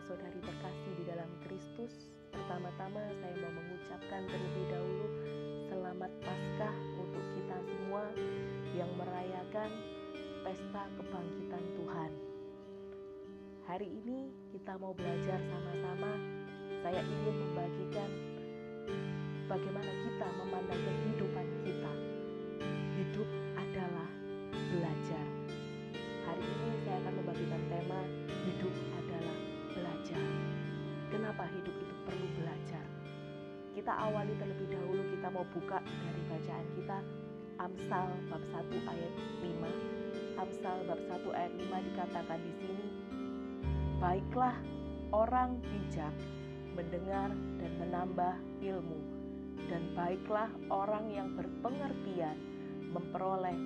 saudara-saudari terkasih di dalam Kristus, pertama-tama saya mau mengucapkan terlebih dahulu selamat Paskah untuk kita semua yang merayakan pesta kebangkitan Tuhan. Hari ini kita mau belajar sama-sama. Saya ingin membagikan bagaimana kita memandang kehidupan kita. Hidup adalah belajar. Hari ini saya akan membagikan tema hidup adalah belajar. Kenapa hidup itu perlu belajar? Kita awali terlebih dahulu, kita mau buka dari bacaan kita Amsal bab 1 ayat 5. Amsal bab 1 ayat 5 dikatakan di sini, baiklah orang bijak mendengar dan menambah ilmu, dan baiklah orang yang berpengertian memperoleh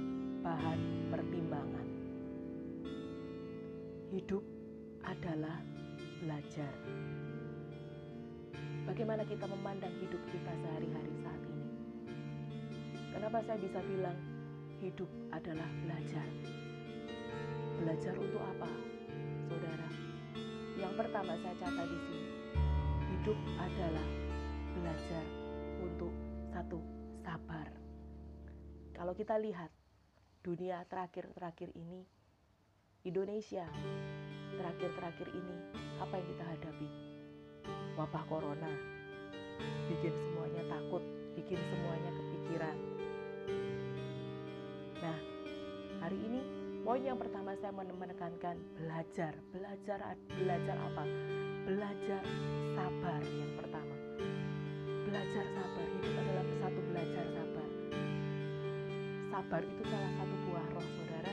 bahan pertimbangan. Hidup adalah belajar. Bagaimana kita memandang hidup kita sehari-hari saat ini? Kenapa saya bisa bilang hidup adalah belajar? Belajar untuk apa, saudara? Yang pertama saya catat di sini, hidup adalah belajar untuk satu, sabar. Kalau kita lihat dunia terakhir-terakhir ini, Indonesia terakhir-terakhir ini, apa yang kita hadapi? Wabah corona bikin semuanya takut, bikin semuanya kepikiran. Nah, hari ini poin yang pertama saya menekankan belajar. Belajar apa? Belajar sabar yang pertama. Belajar sabar, hidup adalah satu belajar sabar. Sabar itu salah satu buah roh, saudara.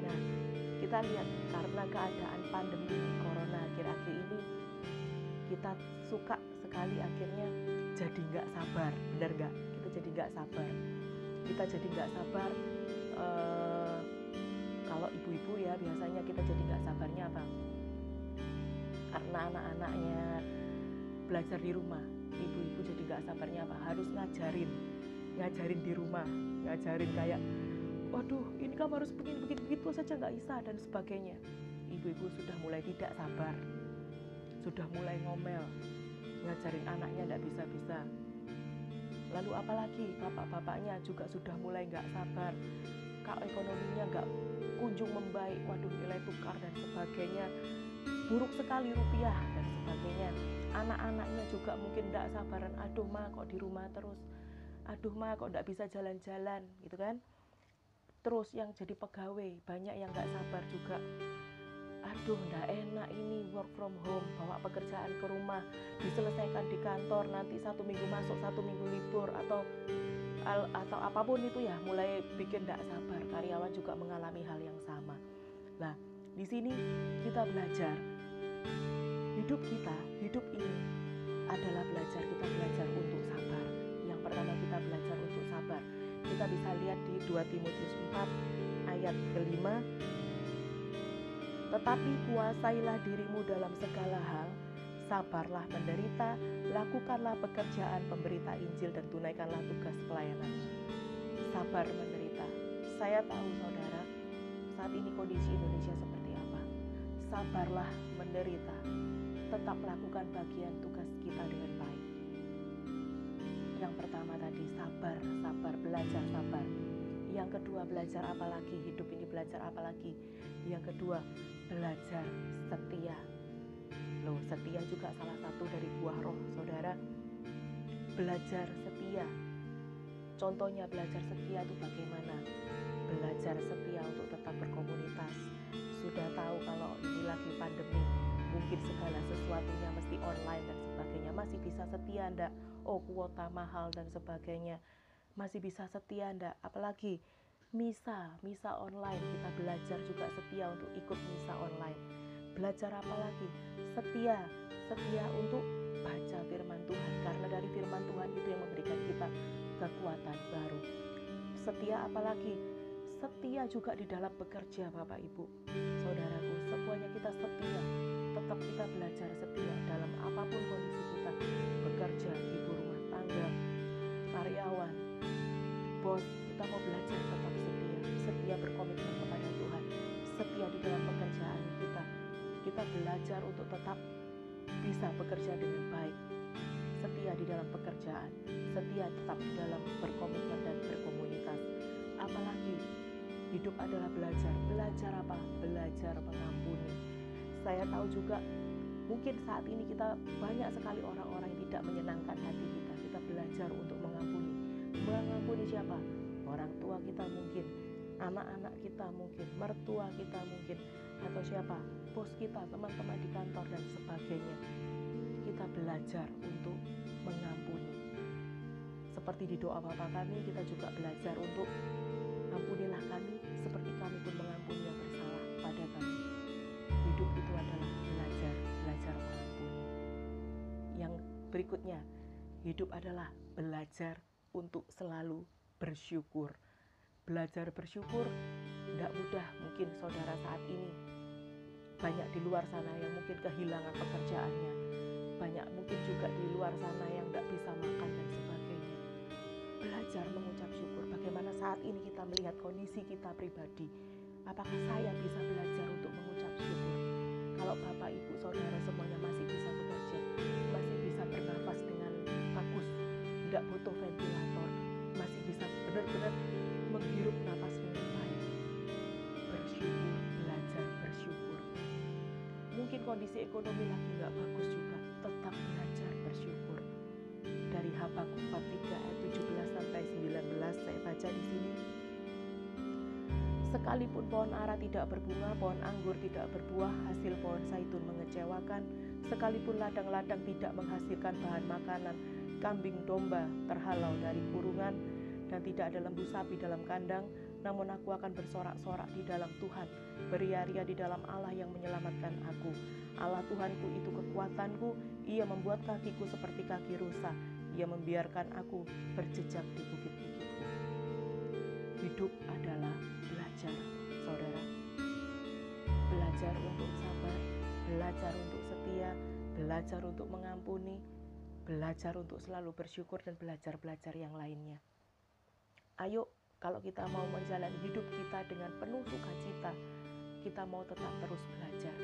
Nah, kita lihat karena keadaan pandemi corona akhir-akhir ini, kita suka sekali akhirnya jadi nggak sabar, benar nggak? Kita jadi nggak sabar. Kita jadi nggak sabar. Kalau ibu-ibu ya biasanya kita jadi nggak sabarnya apa? Karena anak-anaknya belajar di rumah, ibu-ibu jadi nggak sabarnya apa? Harus ngajarin di rumah, ngajarin kayak, waduh ini kamu harus begitu saja nggak bisa dan sebagainya. Ibu-ibu sudah mulai tidak sabar, sudah mulai ngomel, ngajarin anaknya nggak bisa-bisa. Lalu apalagi bapak-bapaknya juga sudah mulai nggak sabar, kalau ekonominya nggak kunjung membaik, waduh nilai tukar dan sebagainya, buruk sekali rupiah dan sebagainya. Anak-anaknya juga mungkin nggak sabaran, aduh ma kok di rumah terus, aduh ma kok nggak bisa jalan-jalan gitu kan. Terus yang jadi pegawai banyak yang nggak sabar juga, aduh nggak enak ini work from home, bawa pekerjaan ke rumah, diselesaikan di kantor, nanti 1 minggu masuk 1 minggu libur atau apapun itu ya, mulai bikin nggak sabar. Karyawan juga mengalami hal yang sama. Nah, di sini kita belajar, hidup ini adalah belajar. Kita belajar untuk sabar. Yang pertama kita belajar untuk sabar. Kita bisa lihat di 2 Timotius 4 ayat ke-5. Tetapi kuasailah dirimu dalam segala hal, sabarlah menderita, lakukanlah pekerjaan pemberita Injil dan tunaikanlah tugas pelayanan. Sabar menderita. Saya tahu saudara, saat ini kondisi Indonesia seperti apa. Sabarlah menderita, tetap lakukan bagian tugas kita dengan baik. Yang pertama tadi sabar, belajar sabar. Yang kedua belajar apa lagi? Hidup ini belajar apa lagi? Yang kedua belajar setia. Loh, setia juga salah satu dari buah roh, saudara. Belajar setia. Contohnya belajar setia itu bagaimana? Belajar setia untuk tetap berkomunitas. Sudah tahu kalau ini lagi pandemi, mungkin segala sesuatunya mesti online dan sebagainya. Masih bisa setia enggak? Oh, kuota mahal dan sebagainya. Masih bisa setia enggak? Apalagi misa online, kita belajar juga setia untuk ikut misa online. Belajar apa lagi? Setia untuk baca firman Tuhan, karena dari firman Tuhan itu yang memberikan kita kekuatan baru. Setia apalagi? Setia juga di dalam bekerja, Bapak Ibu, saudaraku, semuanya kita setia. Tetap kita belajar setia dalam apapun kondisi kita, bekerja, ibu rumah tangga, karyawan, bos, kita mau belajar tetap setia berkomitmen kepada Tuhan, setia di dalam pekerjaan kita kita belajar untuk tetap bisa bekerja dengan baik, setia di dalam pekerjaan, setia tetap di dalam berkomitmen dan berkomunitas. Apalagi hidup adalah belajar. Belajar apa? Belajar mengampuni. Saya tahu juga mungkin saat ini kita banyak sekali orang-orang yang tidak menyenangkan hati kita. Kita belajar untuk mengampuni. Mengampuni siapa? Orang tua kita mungkin, anak-anak kita mungkin, mertua kita mungkin, atau siapa? Bos kita, teman-teman di kantor dan sebagainya. Kita belajar untuk mengampuni. Seperti di doa Bapa Kami, kita juga belajar untuk ampunilah kami seperti kami pun mengampuni yang bersalah pada kami. Hidup itu adalah belajar mengampuni. Yang berikutnya, hidup adalah belajar untuk selalu bersyukur. Belajar bersyukur tidak mudah. Mungkin saudara saat ini banyak di luar sana yang mungkin kehilangan pekerjaannya, banyak mungkin juga di luar sana yang tidak bisa makan dan sebagainya. Belajar mengucap syukur. Bagaimana saat ini kita melihat kondisi kita pribadi, apakah saya bisa belajar untuk mengucap syukur? Kalau Bapak, Ibu, Saudara semuanya masih bisa bekerja, masih bisa bernafas dengan bagus, tidak butuh ventilator, masih bisa benar-benar menghirup nafas dengan baik. Bersyukur, belajar bersyukur. Mungkin kondisi ekonomi lagi nggak bagus juga, tetap belajar bersyukur. Dari Habakuk 4:3 ayat 17 sampai 19 saya baca di sini. Sekalipun pohon ara tidak berbunga, pohon anggur tidak berbuah, hasil pohon zaitun mengecewakan, sekalipun ladang-ladang tidak menghasilkan bahan makanan, kambing domba terhalau dari kurungan, dan tidak ada lembu sapi dalam kandang, namun aku akan bersorak-sorak di dalam Tuhan, beria-ria di dalam Allah yang menyelamatkan aku. Allah Tuhanku itu kekuatanku, Ia membuat kakiku seperti kaki rusa, Ia membiarkan aku berjejak di bukit-bukitku. Hidup adalah belajar, saudara. Belajar untuk sabar, belajar untuk setia, belajar untuk mengampuni, belajar untuk selalu bersyukur, dan belajar-belajar yang lainnya. Ayo, kalau kita mau menjalani hidup kita dengan penuh sukacita, kita mau tetap terus belajar.